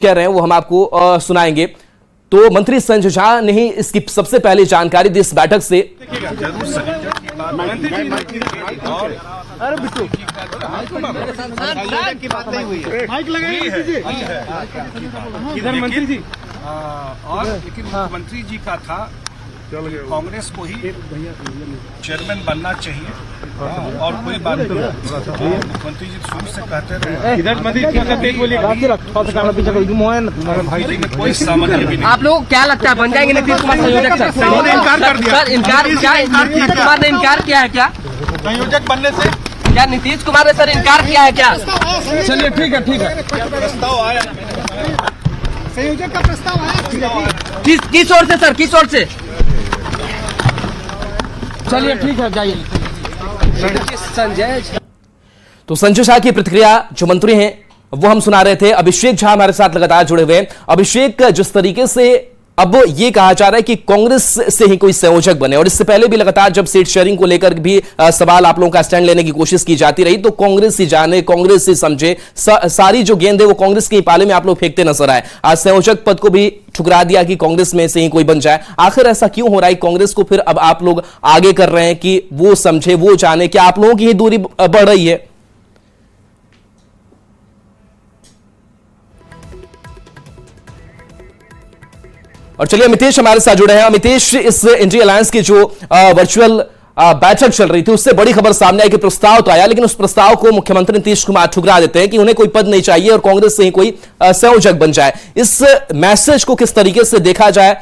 कह रहे हैं वो हम आपको सुनाएंगे। तो मंत्री संजय झा ने ही इसकी सबसे पहले जानकारी दी इस बैठक से। इधर मंत्री जी और लेकिन मुख्यमंत्री जी का था कांग्रेस को ही चेयरमैन बनना चाहिए और कोई बात नहीं। मुख्यमंत्री जी शुरू से कहते रहे इधर कोई सामान्य भी नहीं। आप लोग क्या लगता है बन जाएंगे नीतीश कुमार संयोजक? सर इनकार कर दिया। सर इनकार क्या? नीतीश कुमार ने इनकार किया है क्या संयोजक बनने से? क्या नीतीश कुमार ने सर इनकार किया है क्या? चलिए ठीक है प्रस्ताव आया, संयोजक का प्रस्ताव आया। किस ओर से सर, किस ओर से? चलिए ठीक है जाइए। संजय तो संजय झा की प्रतिक्रिया जो मंत्री हैं वो हम सुना रहे थे। अभिषेक झा हमारे साथ लगातार जुड़े हुए हैं। अभिषेक, जिस तरीके से अब ये कहा जा रहा है कि कांग्रेस से ही कोई संयोजक बने, और इससे पहले भी लगातार जब सीट शेयरिंग को लेकर भी सवाल आप लोगों का स्टैंड लेने की कोशिश की जाती रही, तो कांग्रेस ही जाने, कांग्रेस ही समझे, सारी जो गेंद है वो कांग्रेस के पाले में आप लोग फेंकते नजर आए। आज संयोजक पद को भी ठुकरा दिया कि कांग्रेस में से ही कोई बन जाए। आखिर ऐसा क्यों हो रहा है? कांग्रेस को फिर अब आप लोग आगे कर रहे हैं कि वो समझे, वो जाने, क्या आप लोगों की ही दूरी बढ़ रही है? और चलिए अमितेश हमारे साथ जुड़े हैं। अमितेश, इस इंडिया अलायंस की जो वर्चुअल बैठक चल रही थी उससे बड़ी खबर सामने आई कि प्रस्ताव तो आया, लेकिन उस प्रस्ताव को मुख्यमंत्री नीतीश कुमार ठुकरा देते हैं कि उन्हें कोई पद नहीं चाहिए और कांग्रेस से ही कोई संयोजक बन जाए। इस मैसेज को किस तरीके से देखा जाए?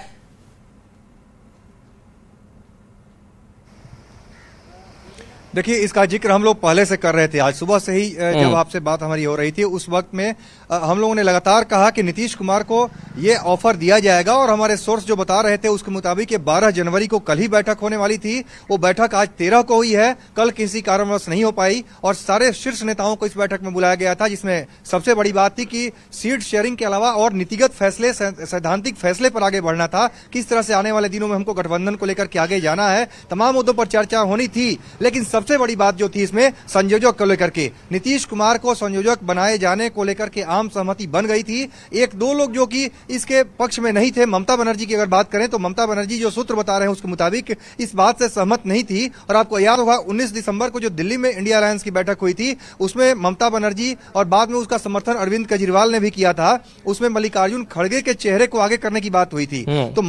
देखिए, इसका जिक्र हम लोग पहले से कर रहे थे। आज सुबह से ही जब आपसे बात हमारी हो रही थी उस वक्त में हम लोगों ने लगातार कहा कि नीतीश कुमार को ये ऑफर दिया जाएगा, और हमारे सोर्स जो बता रहे थे उसके मुताबिक 12 जनवरी को कल ही बैठक होने वाली थी। वो बैठक आज 13 को हुई है, कल किसी कारणवश नहीं हो पाई, और सारे शीर्ष नेताओं को इस बैठक में बुलाया गया था, जिसमें सबसे बड़ी बात थी कि सीट शेयरिंग के अलावा और नीतिगत फैसले, सैद्धांतिक फैसले पर आगे बढ़ना था। किस तरह से आने वाले दिनों में हमको गठबंधन को लेकर के आगे जाना है, तमाम मुद्दों पर चर्चा होनी थी। लेकिन सबसे बड़ी बात जो थी इसमें संयोजक को लेकर के, नीतीश कुमार को संयोजक बनाए जाने को लेकर के आम सहमति बन गई थी। एक दो लोग जो कि इसके पक्ष में नहीं थे, ममता बनर्जी की अगर बात करें तो ममता बनर्जी जो सूत्र बता रहे हैं उसके मुताबिक इस बात से सहमत नहीं थी। और आपको याद होगा 19 दिसंबर को जो दिल्ली में इंडिया अलायंस की बैठक हुई थी उसमें ममता बनर्जी और बाद में उसका समर्थन अरविंद केजरीवाल ने भी किया था। उसमें मल्लिकार्जुन खड़गे के चेहरे को आगे करने की बात हुई थी। तो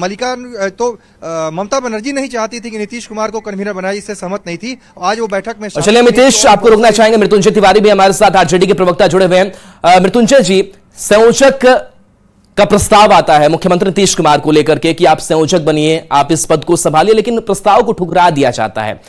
ममता बनर्जी नहीं चाहती थी कि नीतीश कुमार को कन्वीनर बनाए, इससे सहमत नहीं थी। आज वो बैठक में चलिए अमितेश, आपको रोकना चाहेंगे। मृत्युंजय तिवारी भी हमारे साथ आरजेडी के प्रवक्ता जुड़े हुए हैं। मृत्युंजय जी, संयोजक का प्रस्ताव आता है मुख्यमंत्री नीतीश कुमार को लेकर के कि आप संयोजक बनिए, आप इस पद को संभालिए, लेकिन प्रस्ताव को ठुकरा दिया जाता है।